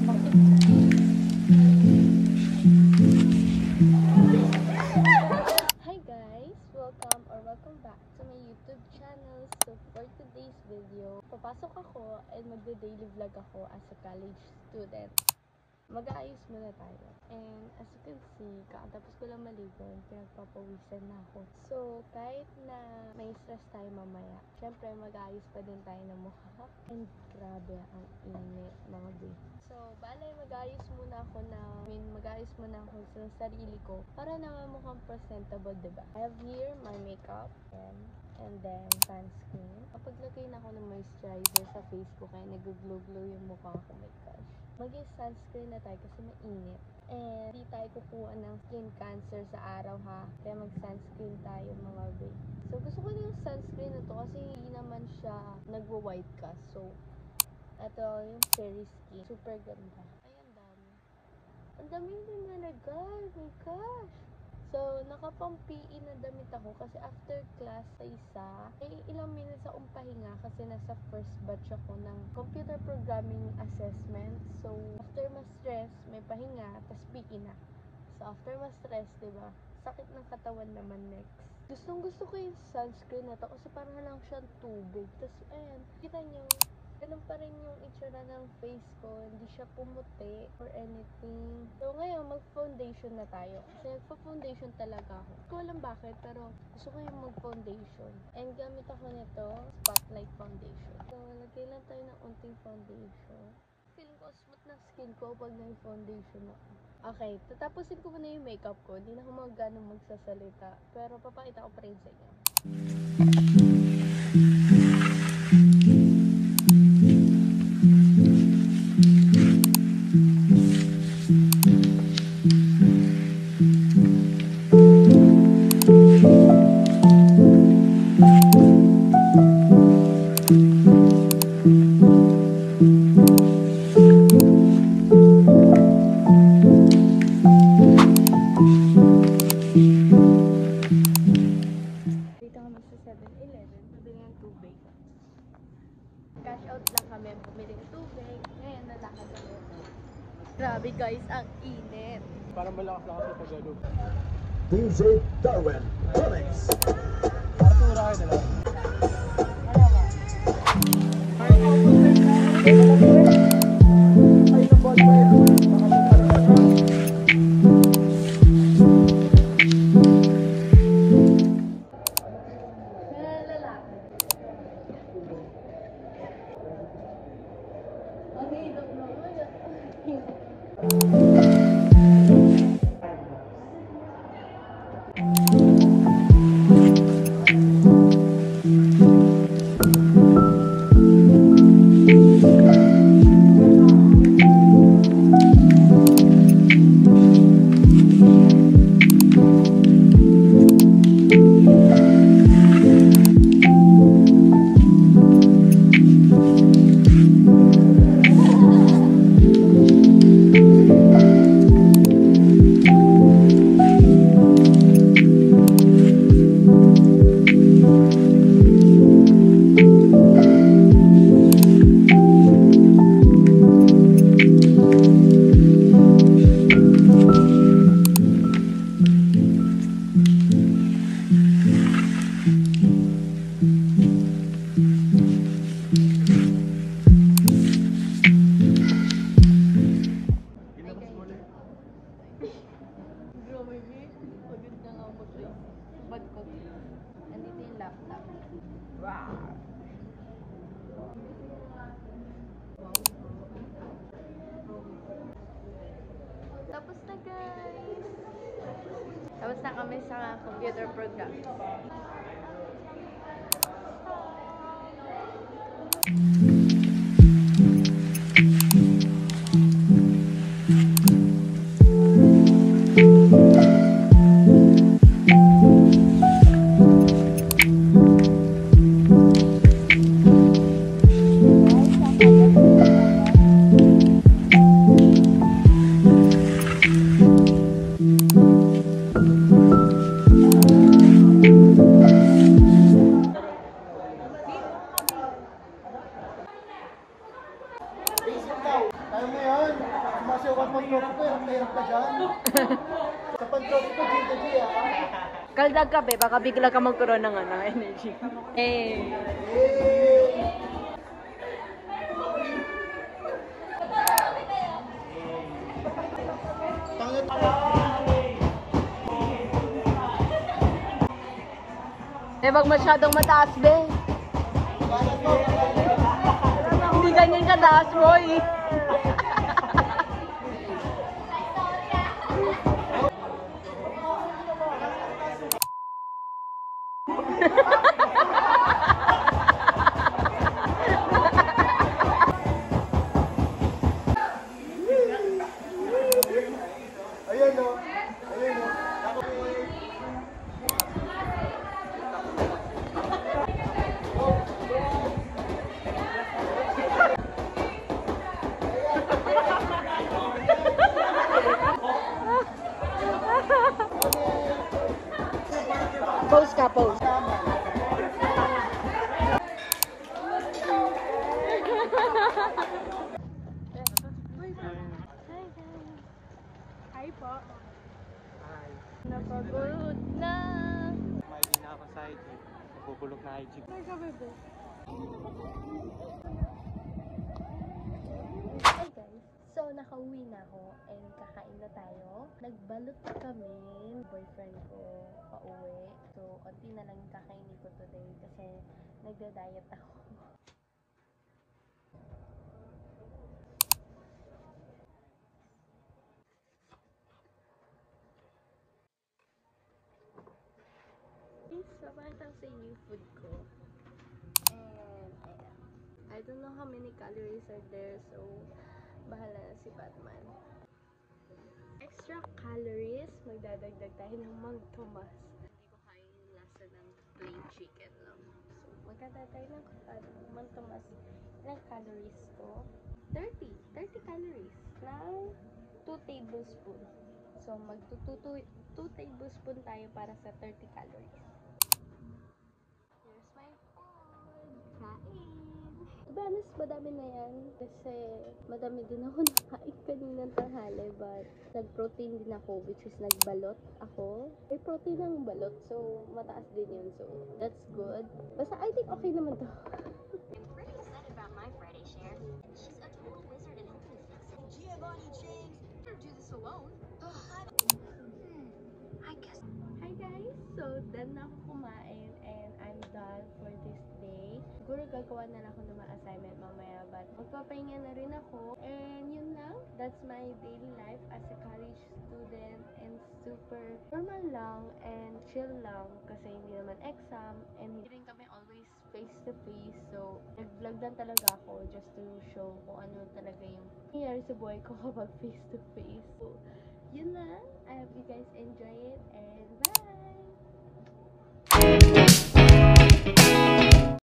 Hi guys! Welcome back to my YouTube channel. So for today's video, papasok ako and magde-daily vlog ako as a college student. Mag-aayos muna tayo. And as you can see, kakatapos ko lang maligo, pinagpapawisan na ako. So kahit na may stress tayo mamaya, syempre mag-aayos pa din tayo ng mukha. And grabe ang init mga babe. So bale mag-aayos muna ako sa sarili ko para naman mukhang presentable, diba? I have here my makeup and then sunscreen. Kapag lagay na ako ng moisturizer sa face ko kaya nag-glow-glow yung mukha ko, my gosh. Mag-sunscreen na tayo kasi mainit. And di tayo kukuha ng skin cancer sa araw ha. Kaya mag-sunscreen tayo mga babe. So gusto ko na yung sunscreen na to kasi hindi naman siya nagwa-white cast. So ito yung Cherry Skin. Super ganda. Ay, ang dami. Ang dami din nalagay. My gosh. So, nakapang-PE na damit ako kasi after class sa isa, ay ilang minutes akong pahinga kasi nasa first batch ako ng computer programming assessment. So, after ma-stress, may pahinga, tas PE na. So, after ma-stress, diba? Sakit ng katawan naman next. Gusto ko yung sunscreen na to kasi parang lang siyang tubig. Tas, ayan, kita nyo, ganun pa rin yung itsura ng face ko. Hindi siya pumuti or anything. So, ngayon, mag-foundation na tayo. Kasi nagpa-foundation talaga ako. Hindi ko alam bakit, pero gusto ko yung mag-foundation. And gamit ako nito, Spotlight Foundation. So, lagay lang tayo ng unting foundation. Feeling ko smooth na skin ko pag nag-foundation ako. Okay, tatapusin ko muna yung makeup ko. Hindi na ako ganong magsasalita. Pero papakita ko pa rin sa inyo. Cash out lang kami, bumili ng tubig. Ngayon, nalakad kami. Grabe guys, ang init. Parang malakas-lakas sa Tagalog. DJ Darwin Comics. Artura kayo dalawa. Andito yung laptop. Wow! Tapos na guys! Tapos na kami sa computer program. Alam mo yan, sumasayaw at pag-trophy ko, hirap ka dyan. Sa pag-trophy ko, G2G Kaldag ka, be. Baka bigla ka magkaroon ng energy. Eh. Tangit Eh, wag masyadong mataas, be. Hindi ganyan kataas, boy. Ayan o. Ayan o. Pose ka, pose. Hi po. Hi. Napagod na. May di na ako sa IG. Nabubulok na IG. Hi ka, bebe. Hi guys. So, nakauwi na ako and kakain na tayo. Nagbalot kami. Boyfriend ko pauwi. So, konti na lang yung kakainin ko today kasi nagda-diet ako. Sabay sa yung food ko. And, ayan. I don't know how many calories are there, so bahala na si Batman. Extra calories, magdadagdag tayo ng Mang Tomas. Hindi ko kaya yung lasa ng plain chicken lang. So, magdadagdag tayo ng Mang Tomas. Ilang calories ko? 30 calories na 2 tablespoon. So, mag-2 tablespoon tayo para sa 30 calories. Here's my food. Kain! To be honest, madami na yan. Kasi madami din ako nakain kaninang tanghali. But nag-protein din ako, which is nagbalot ako. May protein ng balot, so mataas din yun. So, that's good. Basta I think okay naman to. I'm pretty excited about my Friday share. And she's a total wizard and helping me fix it. Giovanni James, better do this alone. I guess. Hi guys! So, done na ako kumain and I'm done for this day. Siguro gagawa na lang ako ng mga assignment mamaya, but magpapahinga na rin ako. And yun lang, that's my daily life as a college student and super normal lang and chill lang kasi hindi naman exam and hindi rin kami always face to face. So, nag-vlog lang talaga ako just to show kung ano talaga yung nangyayari sa buhay ko kapag face to face. So, yun lang. I hope you guys enjoy it and bye!